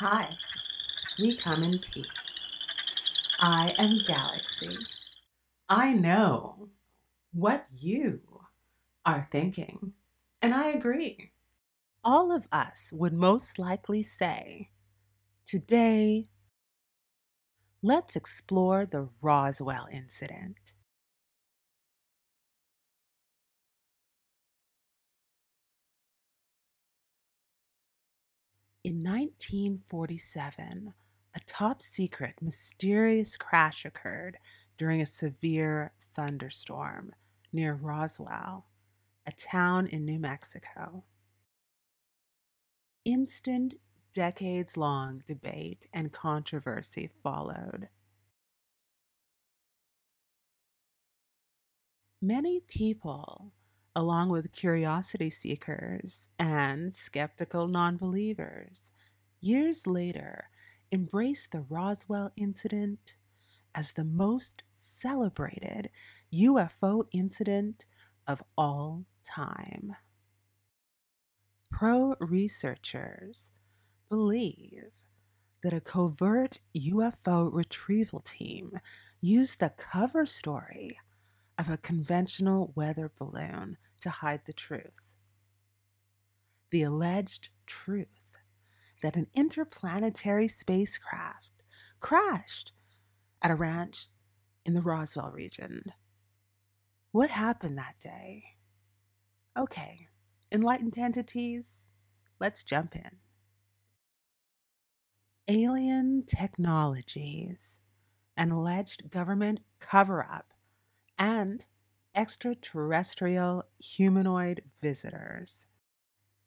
Hi, we come in peace. I am Galaxsee. I know what you are thinking, and I agree. All of us would most likely say, today, let's explore the Roswell Incident. In 1947, a top secret mysterious crash occurred during a severe thunderstorm near Roswell, a town in New Mexico. Instant, decades long debate and controversy followed. Many people, along with curiosity seekers and skeptical non-believers, years later embraced the Roswell incident as the most celebrated UFO incident of all time. Pro-researchers believe that a covert UFO retrieval team used the cover story of a conventional weather balloon to hide the truth. The alleged truth that an interplanetary spacecraft crashed at a ranch in the Roswell region. What happened that day? Okay, enlightened entities, let's jump in. Alien technologies, an alleged government cover-up, and extraterrestrial humanoid visitors.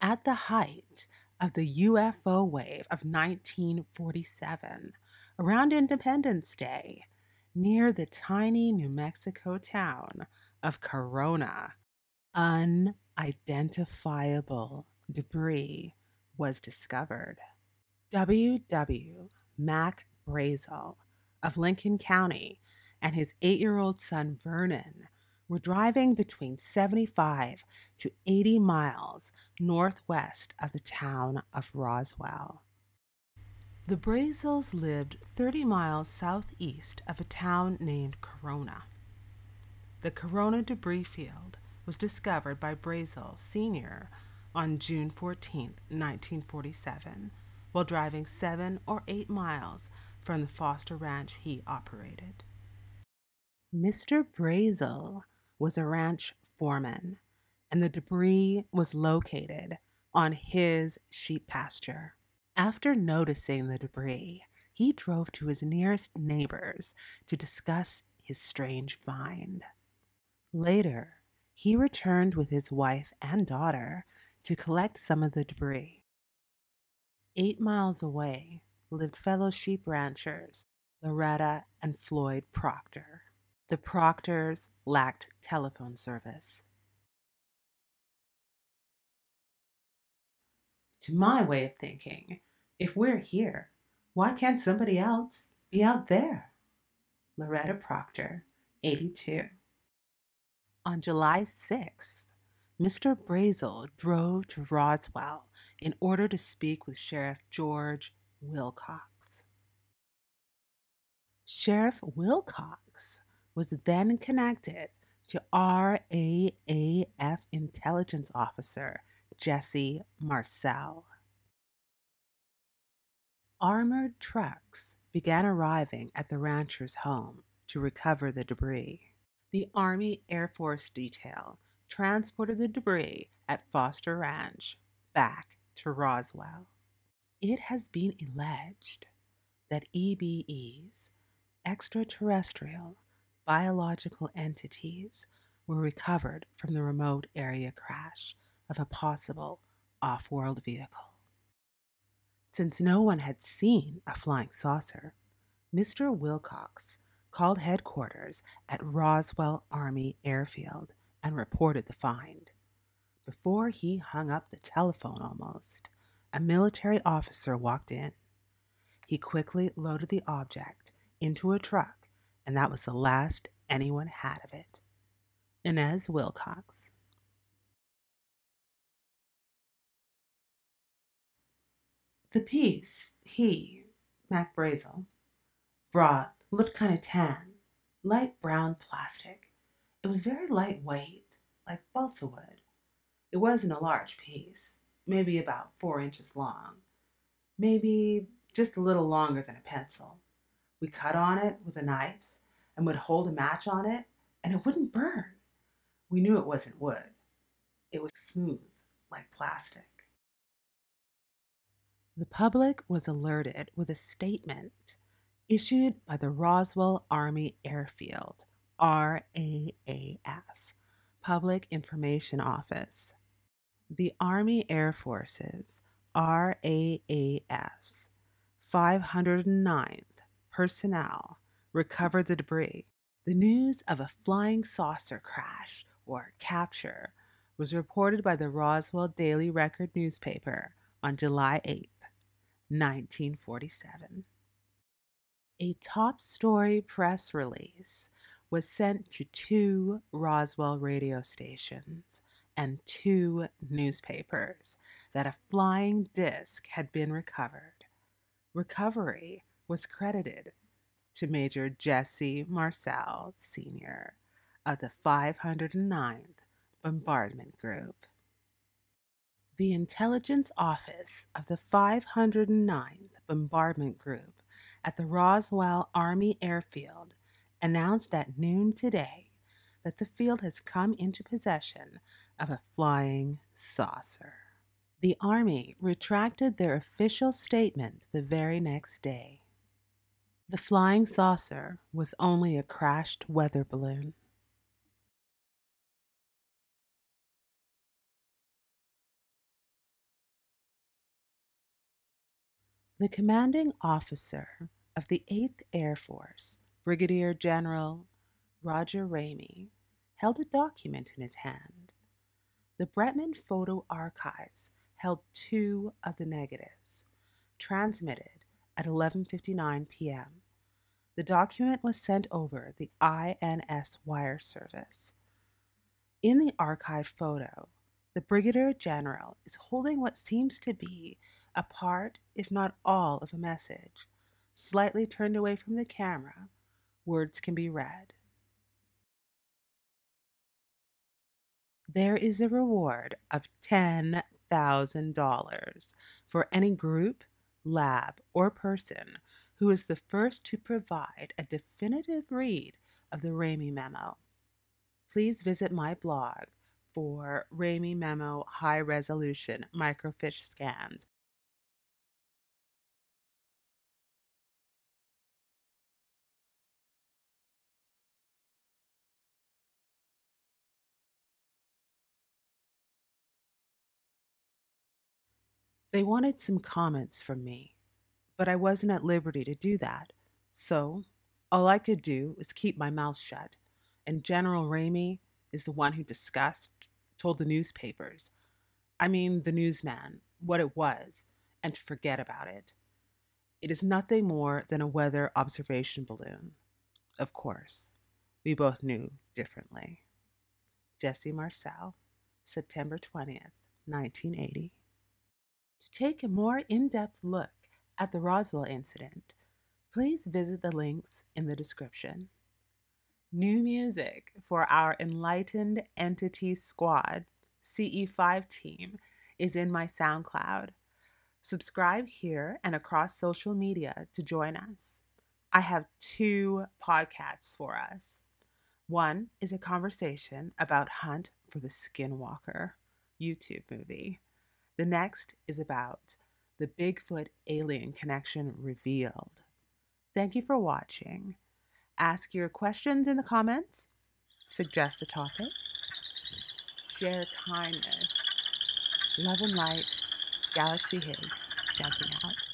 At the height of the UFO wave of 1947, around Independence Day, near the tiny New Mexico town of Corona, unidentifiable debris was discovered. Mac Brazel of Lincoln County and his 8-year-old son Vernon were driving between 75 to 80 miles northwest of the town of Roswell. The Brazels lived 30 miles southeast of a town named Corona. The Corona debris field was discovered by Brazel Sr. on June 14, 1947, while driving 7 or 8 miles from the Foster Ranch he operated. Mr. Brazel was a ranch foreman, and the debris was located on his sheep pasture. After noticing the debris, he drove to his nearest neighbors to discuss his strange find. Later, he returned with his wife and daughter to collect some of the debris. 8 miles away lived fellow sheep ranchers Loretta and Floyd Proctor. The Proctors lacked telephone service. To my way of thinking, if we're here, why can't somebody else be out there? Loretta Proctor, 82. On July 6th, Mr. Brazel drove to Roswell in order to speak with Sheriff George Wilcox. Sheriff Wilcox was then connected to RAAF intelligence officer Jesse Marcel. Armored trucks began arriving at the rancher's home to recover the debris. The Army Air Force detail transported the debris at Foster Ranch back to Roswell. It has been alleged that EBEs, extraterrestrial biological entities, were recovered from the remote area crash of a possible off-world vehicle. Since no one had seen a flying saucer, Mr. Wilcox called headquarters at Roswell Army Airfield and reported the find. Before he hung up the telephone almost, a military officer walked in. He quickly loaded the object into a truck, and that was the last anyone had of it. Inez Wilcox. The piece Mac Brazel, brought looked kind of tan, light brown plastic. It was very lightweight, like balsa wood. It wasn't a large piece, maybe about 4 inches long, maybe just a little longer than a pencil. We cut on it with a knife and would hold a match on it, and it wouldn't burn. We knew it wasn't wood. It was smooth, like plastic. The public was alerted with a statement issued by the Roswell Army Airfield, RAAF, Public Information Office. The Army Air Force's RAAF's 509th personnel recovered the debris. The news of a flying saucer crash or capture was reported by the Roswell Daily Record newspaper on July 8, 1947. A top story press release was sent to 2 Roswell radio stations and 2 newspapers that a flying disc had been recovered. Recovery was credited to Major Jesse Marcel, Sr. of the 509th Bombardment Group. The intelligence office of the 509th Bombardment Group at the Roswell Army Airfield announced at noon today that the field has come into possession of a flying saucer. The Army retracted their official statement the very next day. The flying saucer was only a crashed weather balloon. The commanding officer of the 8th Air Force, Brigadier General Roger Ramey, held a document in his hand. The Bretman Photo Archives held 2 of the negatives, transmitted at 11:59 p.m. The document was sent over the INS wire service. In the archived photo, the Brigadier General is holding what seems to be a part, if not all, of a message. Slightly turned away from the camera, words can be read. There is a reward of $10,000 for any group, lab, or person who is the first to provide a definitive read of the Ramey memo. Please visit my blog for Ramey memo high-resolution microfiche scans. They wanted some comments from me, but I wasn't at liberty to do that, so all I could do was keep my mouth shut, and General Ramey is the one who told the newspapers, the newsman, what it was, and to forget about it. It is nothing more than a weather observation balloon. Of course, we both knew differently. Jesse Marcel, September 20th, 1980. To take a more in-depth look at the Roswell incident, please visit the links in the description. New music for our Enlightened Entity Squad CE5 team is in my SoundCloud. Subscribe here and across social media to join us. I have 2 podcasts for us. One is a conversation about Hunt for the Skinwalker YouTube movie. The next is about the Bigfoot alien connection revealed. Thank you for watching. Ask your questions in the comments, suggest a topic, share kindness, love and light, Galaxsee Higgs, jumping out.